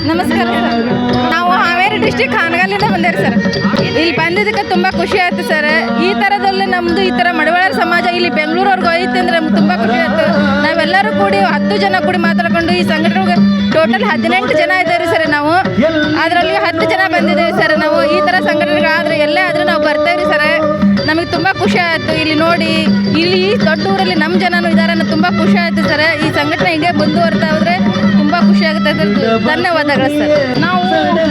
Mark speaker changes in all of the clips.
Speaker 1: ನಮಸ್ಕಾರ ಸರ್. ನಾವು Haveri district ಹಾನಗಲ್ಲಿಂದ ಬಂದೇರಿ sir. ಇಲ್ಲಿ ಬಂದಿದ್ದಕ್ಕೆ ತುಂಬ ಖುಷಿ ಆಯ್ತು ಸರ್. ಈ ಥರದಲ್ಲಿ ನಮ್ಮದು ಈ ಥರ ಮಡಿವಾಳರ ಸಮಾಜ ಇಲ್ಲಿ ಬೆಂಗಳೂರವ್ರಿಗೆ ಹೋಯ್ತು ಅಂದರೆ ನಮ್ಗೆ ತುಂಬ ಖುಷಿ ಆಯ್ತು. ನಾವೆಲ್ಲರೂ ಕೂಡಿ 10 ಜನ ಕೂಡಿ ಮಾತಾಡ್ಕೊಂಡು ಈ ಸಂಘಟನೆಗೆ ಟೋಟಲ್ 18 ಜನ ಇದ್ದೇವೆ ಸರ್. ನಾವು ಅದರಲ್ಲಿ 10 ಜನ ಬಂದಿದ್ದೇವೆ ಸರ್. ನಾವು ಈ ಥರ ಸಂಘಟನೆಗಳಾದರೆ ಎಲ್ಲೇ ಆದರೂ ನಾವು ಬರ್ತೇವೆ ಸರ್. ನಮಗೆ ತುಂಬ ಖುಷಿ ಆಯಿತು ಇಲ್ಲಿ ನೋಡಿ. ಇಲ್ಲಿ ಈ ದೊಡ್ಡ ಊರಲ್ಲಿ ನಮ್ಮ ಜನನೂ ಇದ್ದಾರೆ ಅನ್ನೋ ತುಂಬ ಖುಷಿ ಆಯಿತು ಸರ್. ಈ ಸಂಘಟನೆ ಹಿಂಗೆ ಮುಂದುವರ್ತಾ ಹೋದರೆ ತುಂಬ ಖುಷಿ ಆಗುತ್ತೆ ಸರ್. ಧನ್ಯವಾದಗಳು ಸರ್.
Speaker 2: ನಾವು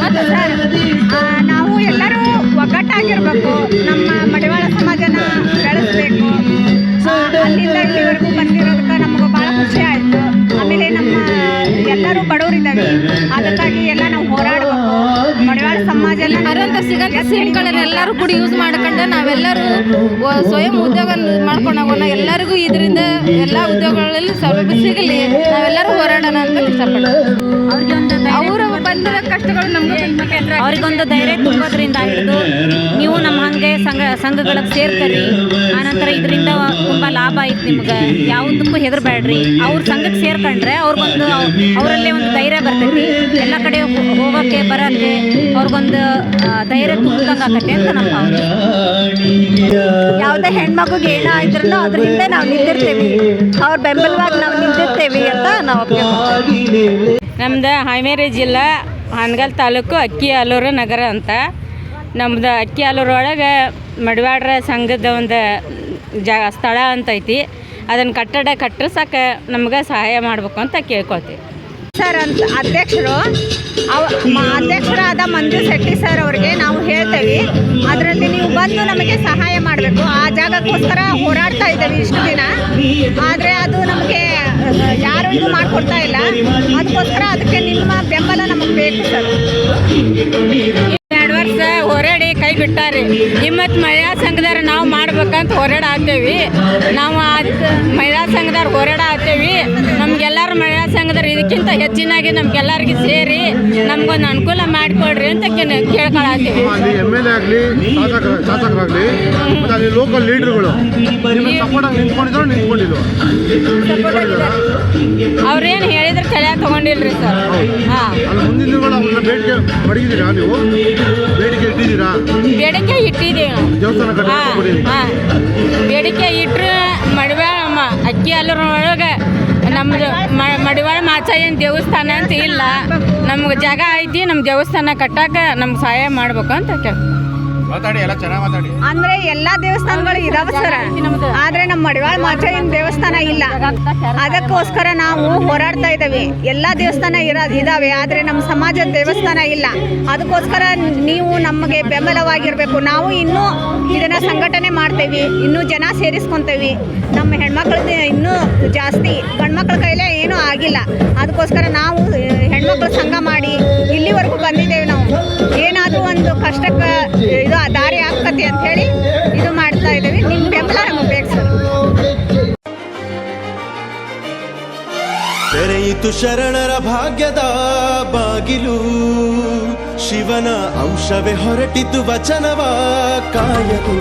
Speaker 2: ಮತ್ತು ಸರ್ ನಾವು ಎಲ್ಲರೂ ಒಗ್ಗಟ್ಟಾಗಿರ್ಬೇಕು, ನಮ್ಮ ಮಡಿವಾಳ ಸಮಾಜನ ಬೆಳೆಸಬೇಕು. ಅಲ್ಲಿಂದ ಇಲ್ಲಿವರೆಗೂ ಬಂದಿರೋದಕ್ಕೆ ನಮಗೆ ಭಾಳ ಖುಷಿ ಆಯಿತು. ಆಮೇಲೆ ನಮ್ಮ ಎಲ್ಲರೂ ಬಡವರಿದ್ದಾವೆ, ಅದಕ್ಕಾಗಿ ಎಲ್ಲ ನಾವು ಹೋರಾಡಬೇಕು. ಮಡಿವಾಳ ಸಮಾಜ
Speaker 1: ಬರುವಂಥ ಸಿಗಂಥ ಸೀಟ್ಗಳನ್ನ ಎಲ್ಲರೂ ಕೂಡ ಯೂಸ್ ಮಾಡ್ಕೊಂಡು ನಾವೆಲ್ಲರೂ ಸ್ವಯಂ ಉದ್ಯೋಗ ಮಾಡ್ಕೊಂಡು ಹೋಗೋಣ. ಎಲ್ಲರಿಗೂ ಇದರಿಂದ ಎಲ್ಲ ಉದ್ಯೋಗಗಳಲ್ಲಿ ಸೌಲಭ್ಯ ಸಿಗಲಿ, ನಾವೆಲ್ಲರೂ ಹೋರಾಡೋಣ ಅಂತ ಇಷ್ಟಪಡ್ತೀವಿ. ಅವರು ಬಂದಿರೋ ಕಷ್ಟಗಳು ನಮಗೆ
Speaker 3: ಅವ್ರಿಗೊಂದು ಧೈರ್ಯ ತುಂಬೋದ್ರಿಂದ ಹಿಡಿದು ನೀವು ನಮ್ಮ ಹಾಗೆ ಸಂಘಗಳಿಗೆ ಸೇರ್ಕರಿ. ಆನಂತರ ಇದರಿಂದ ತುಂಬ ಲಾಭ ಐತೆ ನಿಮ್ಗೆ. ಯಾವುದಕ್ಕೂ ಹೆದರಬೇಡ್ರಿ. ಅವ್ರ ಸಂಘಕ್ಕೆ ಸೇರ್ಕೊಂಡ್ರೆ ಅವ್ರಿಗೊಂದು ಅವರಲ್ಲೇ ಒಂದು ಧೈರ್ಯ ಬರ್ತೈತಿ. ಎಲ್ಲ ಕಡೆ ಹೋಗೋಕ್ಕೆ ಬರೋಕ್ಕೆ ಅವ್ರಿಗೊಂದು ಧೈರ್ಯ ತುಂಬ್ದಂಗೆ ಆಕತ್ತೆ ಅಂತ ನಮ್ಮ ಭಾವನೆ.
Speaker 2: ಯಾವುದೇ ಹೆಣ್ಮಗುಗೆ ಏನಾದ್ರೂ ಅದ್ರ ಹಿಂದೆ ನಾವು ನಿಂತಿರ್ತೀವಿ, ಅವ್ರ ಬೆಂಬಲವಾಗಿ ನಾವು ನಿಂತಿರ್ತೀವಿ ಅಂತ ನಾವು
Speaker 3: ನಮ್ದು ಹಾವೇರಿ ಜಿಲ್ಲಾ ಹಾನಗಲ್ ತಾಲೂಕು ಅಕ್ಕಿಆಲೂರು ನಗರ ಅಂತ. ನಮ್ದು ಅಕ್ಕಿಆಲೂರು ಒಳಗೆ ಮಡಿವಾಳರ ಸಂಘದ ಒಂದು ಸ್ಥಳ ಅಂತ ಐತಿ. ಅದನ್ನು ಕಟ್ಟಡ ಕಟ್ಟಿಸೋಕೆ ನಮ್ಗೆ ಸಹಾಯ ಮಾಡಬೇಕು ಅಂತ ಕೇಳ್ಕೊಳ್ತೀವಿ
Speaker 2: ಸರ್. ಅಂತ ಅಧ್ಯಕ್ಷರಾದ ಮಂಜು ಶೆಟ್ಟಿ ಸರ್ ಅವ್ರಿಗೆ ನಾವು ಹೇಳ್ತೇವೆ, ಅದರಲ್ಲಿ ನೀವು ಬಂದು ನಮಗೆ ಸಹಾಯ ಮಾಡಬೇಕು. ಆ ಜಾಗಕ್ಕೋಸ್ಕರ ಹೋರಾಡ್ತಾ ಇದ್ದೇವೆ ಇಷ್ಟು ದಿನ, ಆದರೆ ಅದು ನಮಗೆ ಯಾರು ಇದು ಮಾಡಿಕೊಡ್ತಾ ಇಲ್ಲ. ಅದಕ್ಕೋಸ್ಕರ ಅದಕ್ಕೆ ನಿಮ್ಮ ಬೆಂಬಲ ನಮಗೆ ಬೇಕು ಸರ್.
Speaker 3: 2 ವರ್ಷ ಹೋರಾಡಿ ಕೈ ಬಿಟ್ಟಾರಿ. ಹಿಮ್ಮತ್ ಮಹಿಳಾ ಸಂಘದವ್ರು ನಾವು ಮಾಡ್ಬೇಕಂತ ಹೋರಾಡ ಆಗ್ತೇವೆ. ನಾವು ಮಹಿಳಾ ಸಂಘದವ್ರು ಹೋರಾಡ ಆಗ್ತೇವೆ. ನಮ್ಗೆಲ್ಲರೂ ಮಹಿಳಾ ಸಂಘದವ್ರು ಇದಕ್ಕಿಂತ ಹೆಚ್ಚಿನಾಗಿ ನಮ್ಗೆಲ್ಲರಿಗೂ ಸೇರಿ ನಮ್ಗೊಂದು ಅನುಕೂಲ ಮಾಡಿಕೊಡ್ರಿ ಅಂತ ಕೇಳ್ಕೊಳತ್ತೀವಿ.
Speaker 4: ಲೋಕಲ್ ಲೀಡರ್ಗಳು
Speaker 3: ಅವ್ರೇನು ಹೇಳಿದ್ರೆ ತಲೆ ತಗೊಂಡಿಲ್ರಿ ಸರ್. ಹಾಂ, ಬೇಡಿಕೆ ಇಟ್ಟಿದ್ದೀವಿ ನಾವು. ಹಾಂ, ಬೇಡಿಕೆ ಇಟ್ಟರೆ ಅಕ್ಕಿಆಲೂರು ಒಳಗೆ ನಮ್ಮದು ಮಡಿವಾಳ ಮಾಚಯ್ಯನ ದೇವಸ್ಥಾನ ಅಂತ ಇಲ್ಲ. ನಮ್ಗೆ ಜಾಗ ಐತಿ, ನಮ್ಮ ದೇವಸ್ಥಾನ ಕಟ್ಟಕ್ಕೆ ನಮ್ಗೆ ಸಹಾಯ ಮಾಡ್ಬೇಕು ಅಂತ
Speaker 2: ಅಂದ್ರೆ ಎಲ್ಲಾ ದೇವಸ್ಥಾನಗಳು ಇದಾವೆ ಸರ್, ಆದ್ರೆ ನಮ್ಮ ಮಡಿವಾಳ ಮಾಚಯ್ಯನ ದೇವಸ್ಥಾನ ಇಲ್ಲ. ಅದಕ್ಕೋಸ್ಕರ ನಾವು ಹೋರಾಡ್ತಾ ಇದ್ದೇವೆ. ಎಲ್ಲಾ ದೇವಸ್ಥಾನ ಇದಾವೆ, ಆದ್ರೆ ನಮ್ಮ ಸಮಾಜದ ದೇವಸ್ಥಾನ ಇಲ್ಲ. ಅದಕ್ಕೋಸ್ಕರ ನೀವು ನಮಗೆ ಬೆಂಬಲವಾಗಿರ್ಬೇಕು. ನಾವು ಇನ್ನೂ ಇದನ್ನ ಸಂಘಟನೆ ಮಾಡ್ತೇವೆ, ಇನ್ನೂ ಜನ ಸೇರಿಸ್ಕೊಂತೇವೆ. ನಮ್ಮ ಹೆಣ್ಮಕ್ಳದ್ದು ಇನ್ನೂ ಜಾಸ್ತಿ, ಗಂಡ್ಮಕ್ಳ ಕೈಲೇ ಏನೂ ಆಗಿಲ್ಲ. ಅದಕ್ಕೋಸ್ಕರ ನಾವು ಹೆಣ್ಮಕ್ಳು ಸಂಘ ಮಾಡಿ ಇಲ್ಲಿವರೆಗೂ ಬಂದಿದ್ದೇವೆ. ನಾವು ಏನಾದರೂ ಒಂದು ಕಷ್ಟಕ್ಕೆ ಇದು ದಾರಿ ಆಗ್ತತಿ ಅಂತ ಹೇಳಿ ಇದು ಮಾಡ್ತಾ ಇದ್ದೇವೆ. ನಿಮ್ಮ ಬೆಂಬಲ ನಮಗೆ ಬೇಕು ಸರ್.
Speaker 5: ತೆರೆಯಿತು ಶರಣರ ಭಾಗ್ಯದ ಬಾಗಿಲು, ಶಿವನ ಅಂಶವೇ ಹೊರಟಿತು ವಚನವ ಕಾಯಲು.